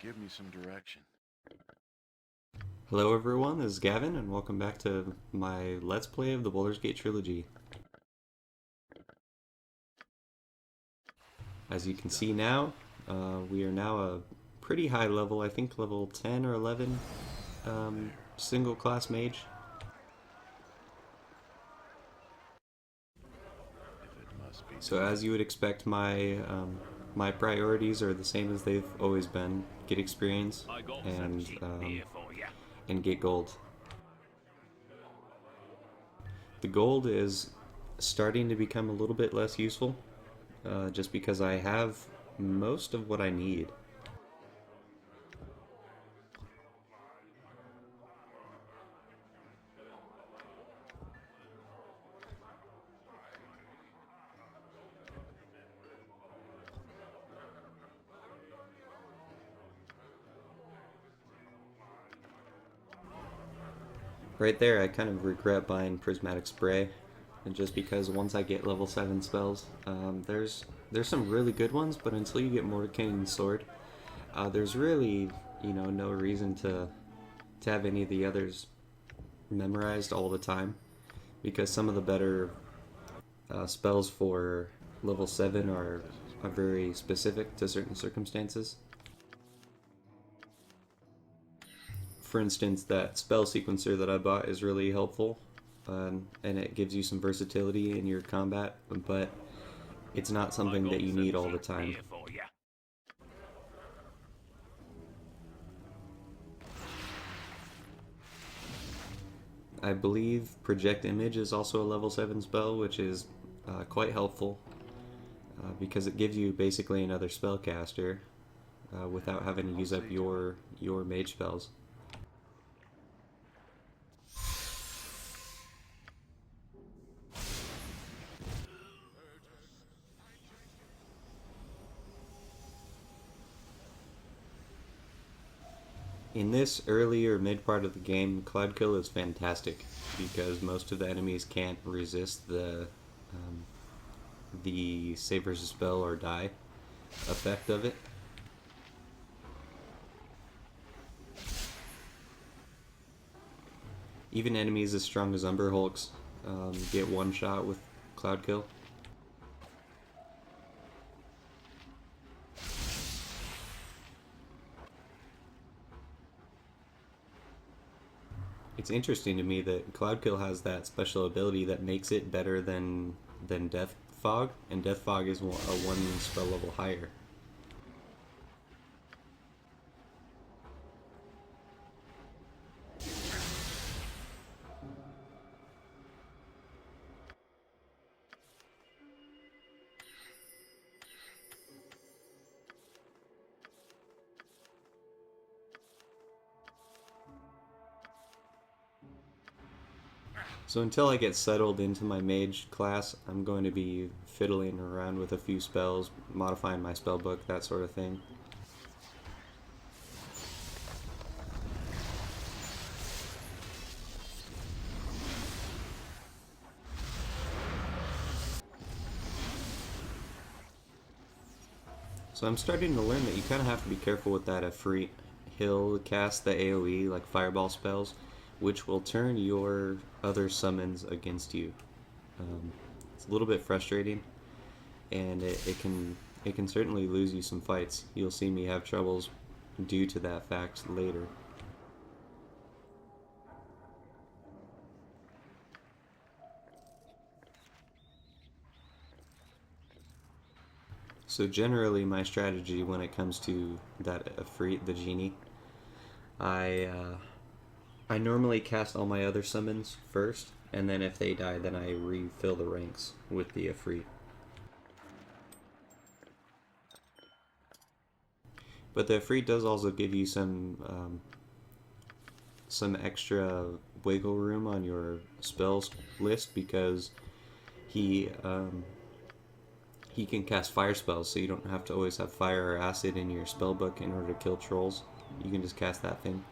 Give me some direction. Hello everyone, this is Gavin, and welcome back to my Let's Play of the Baldur's Gate Trilogy. As you can see now, we are now a pretty high level, I think level 10 or 11 single class mage. If it must be So done. as you would expect, my priorities are the same as they've always been: get experience I got some and cheap beer for you. and get gold. The gold is starting to become a little bit less useful, just because I have most of what I need. Right there, I kind of regret buying Prismatic Spray, and just because once I get level 7 spells, there's some really good ones, but until you get Mordekainen's Sword, there's really, no reason to have any of the others memorized all the time, because some of the better spells for level 7 are very specific to certain circumstances. For instance, that spell sequencer that I bought is really helpful, and it gives you some versatility in your combat, but it's not I something that got you some need all the cheap time. beer for you. I believe Project Image is also a level 7 spell, which is quite helpful because it gives you basically another spellcaster without having to I'll use up see to it. your mage spells. In this early or mid part of the game, Cloud Kill is fantastic because most of the enemies can't resist the save versus spell or die effect of it. Even enemies as strong as Umber Hulks get one shot with Cloud Kill. It's interesting to me that Cloud Kill has that special ability that makes it better than Death Fog, and Death Fog is a one spell level higher. So until I get settled into my mage class, I'm going to be fiddling around with a few spells, modifying my spell book, that sort of thing. So I'm starting to learn that you kind of have to be careful with that Efreet. He'll cast the AoE, like fireball spells, which will turn your other summons against you. It's a little bit frustrating, and it can certainly lose you some fights. You'll see me have troubles due to that fact later. So generally, my strategy when it comes to that Efreet, the genie, I I normally cast all my other summons first, and then if they die, then I refill the ranks with the Efreet. But the Efreet does also give you some extra wiggle room on your spells list because he he can cast fire spells, so you don't have to always have fire or acid in your spell book in order to kill trolls. You can just cast that thing.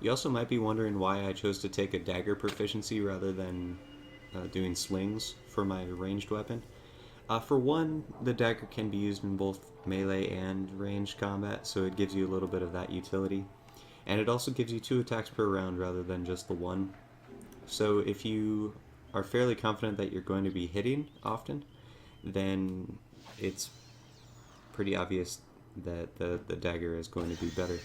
You also might be wondering why I chose to take a dagger proficiency rather than doing slings for my ranged weapon. For one, the dagger can be used in both melee and ranged combat, so it gives you a little bit of that utility. And it also gives you 2 attacks per round rather than just the one. So if you are fairly confident that you're going to be hitting often, then it's pretty obvious that the dagger is going to be better.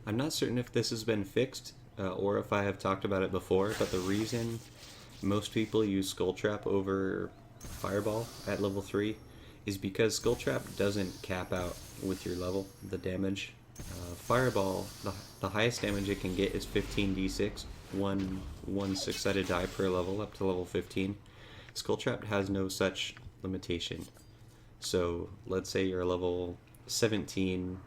I'm not certain if this has been fixed or if I have talked about it before, but the reason most people use Skull Trap over Fireball at level 3 is because Skull Trap doesn't cap out with your level, the damage. Fireball, the highest damage it can get is 15d6, one six-sided die per level up to level 15. Skull Trap has no such limitation. So let's say you're a level 17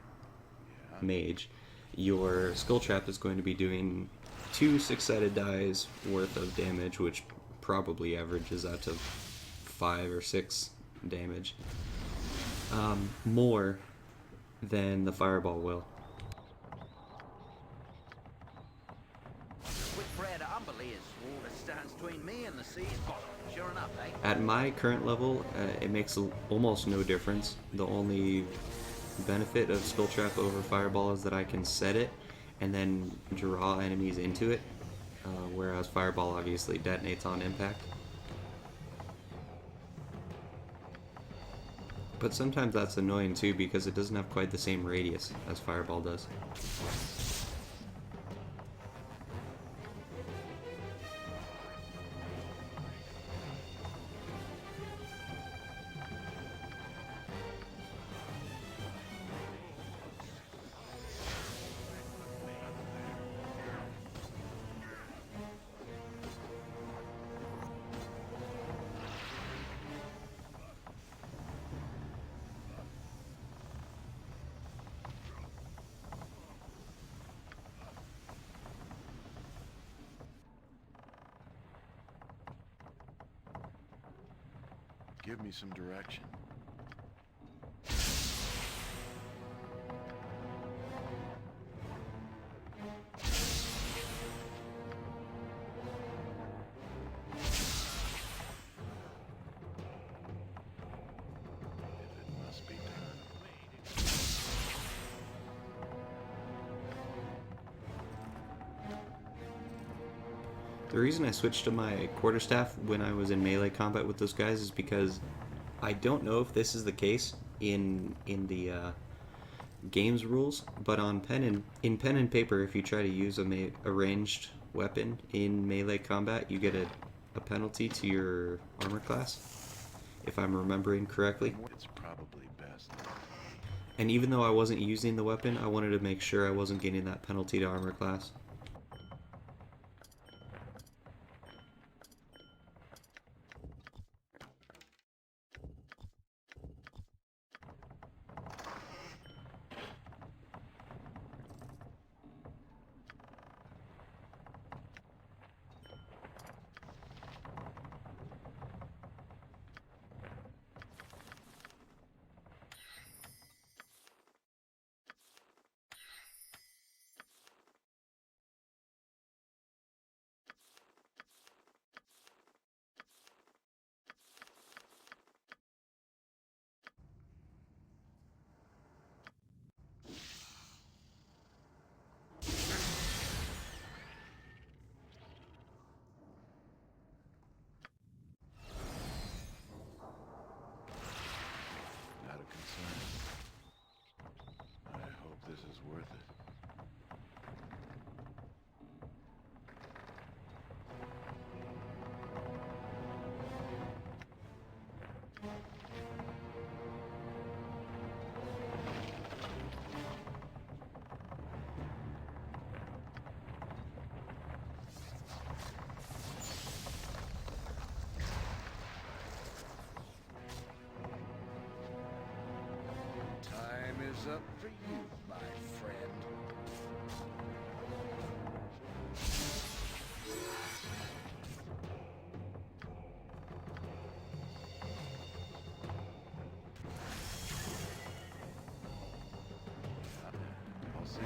mage, your Skull Trap is going to be doing 2 six-sided dies worth of damage, which probably averages out to 5 or 6 damage, more than the Fireball will. With Fred Umberly as water stands between me and the sea's bottom. Sure enough, eh? At my current level, it makes almost no difference. The only benefit of Skull Trap over Fireball is that I can set it and then draw enemies into it, whereas Fireball obviously detonates on impact. But sometimes that's annoying too because it doesn't have quite the same radius as Fireball does. Give me some direction. If it must be done. The reason I switched to my quarterstaff when I was in melee combat with those guys is because I don't know if this is the case in the game's rules, but on in pen and paper, if you try to use a ranged weapon in melee combat, you get a penalty to your armor class, if I'm remembering correctly. It's probably best. And even though I wasn't using the weapon, I wanted to make sure I wasn't getting that penalty to armor class. is up for you, my friend. I'll see.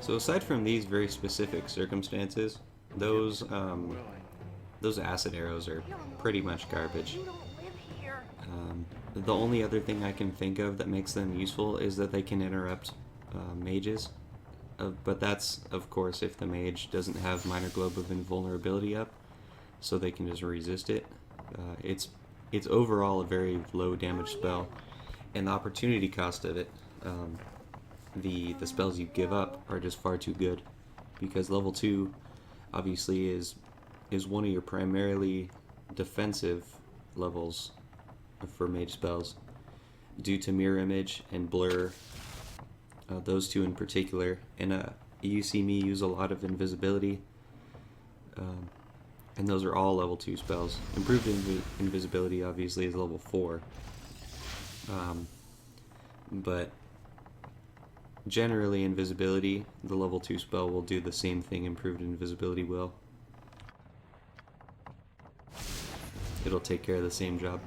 So aside from these very specific circumstances, those acid arrows are pretty much garbage. You don't live here. The only other thing I can think of that makes them useful is that they can interrupt mages, but that's of course if the mage doesn't have Minor Globe of Invulnerability up, so they can just resist it. It's overall a very low damage spell, and the opportunity cost of it. The spells you give up are just far too good, because level 2 obviously is one of your primarily defensive levels for mage spells due to mirror image and blur, those two in particular. And you see me use a lot of invisibility, and those are all level 2 spells. Improved invisibility obviously is level 4, but generally invisibility, the level 2 spell will do the same thing improved invisibility will. It'll take care of the same job.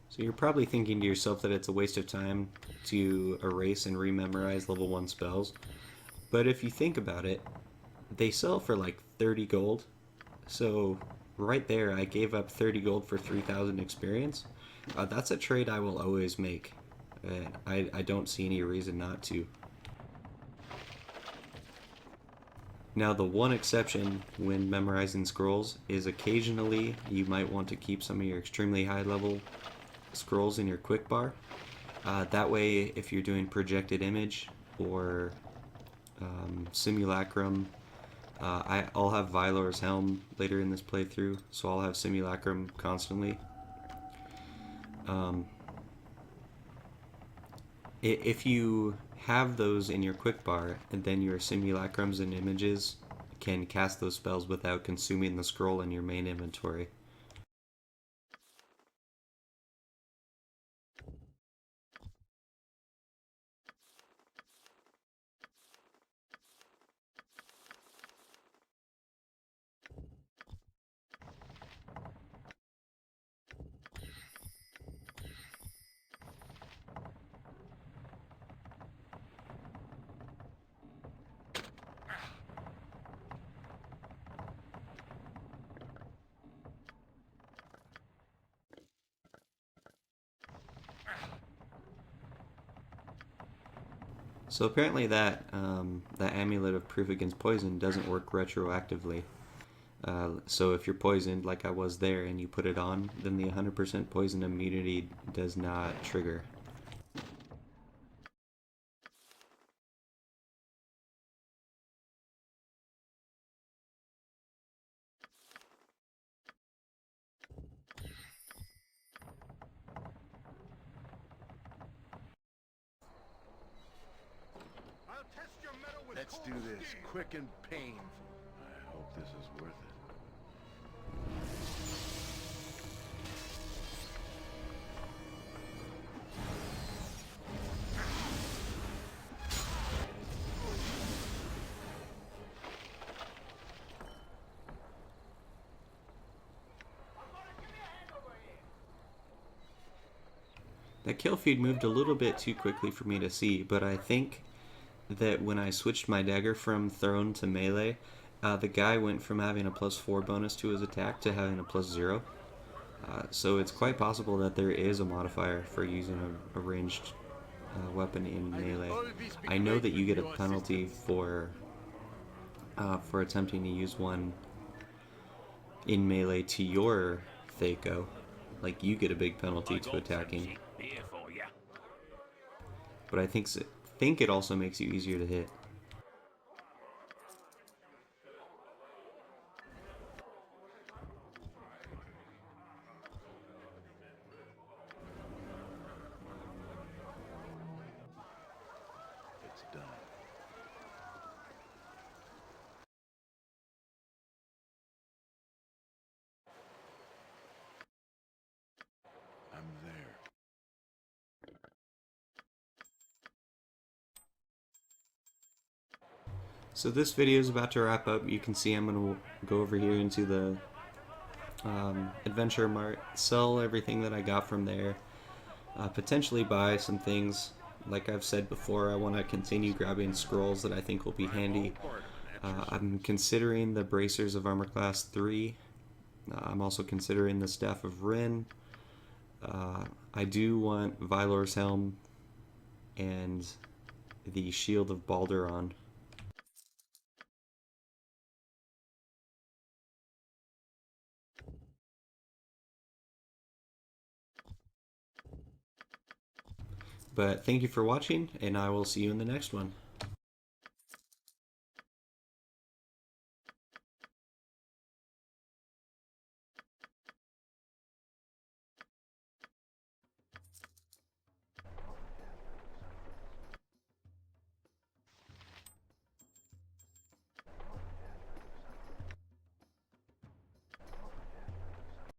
So you're probably thinking to yourself that it's a waste of time to erase and rememorize level 1 spells. But if you think about it, they sell for like 30 gold. So right there, I gave up 30 gold for 3,000 experience. That's a trade I will always make. I don't see any reason not to. Now the one exception when memorizing scrolls is occasionally you might want to keep some of your extremely high level scrolls in your quick bar. That way if you're doing projected image or simulacrum, I'll have Vylor's Helm later in this playthrough, so I'll have simulacrum constantly. If you have those in your quick bar, and then your simulacrums and images can cast those spells without consuming the scroll in your main inventory. So apparently that amulet of proof against poison doesn't work retroactively. So if you're poisoned, like I was there, and you put it on, then the 100% poison immunity does not trigger. Let's do this quick and painful. I hope this is worth it. That kill feed moved a little bit too quickly for me to see, but I think that when I switched my dagger from thrown to melee, the guy went from having a +4 bonus to his attack to having a +0. So it's quite possible that there is a modifier for using a ranged weapon in melee. I know that you get a penalty for attempting to use one in melee to your Thaco. Like, you get a big penalty to attacking. But I think it also makes you easier to hit. It's done. I'm there. So this video is about to wrap up. You can see I'm going to go over here into the Adventure Mart, sell everything that I got from there, potentially buy some things. Like I've said before, I want to continue grabbing scrolls that I think will be handy. I'm considering the Bracers of Armor Class 3. I'm also considering the Staff of Rin. I do want Vylor's Helm and the Shield of Baldur on. But thank you for watching, and I will see you in the next one.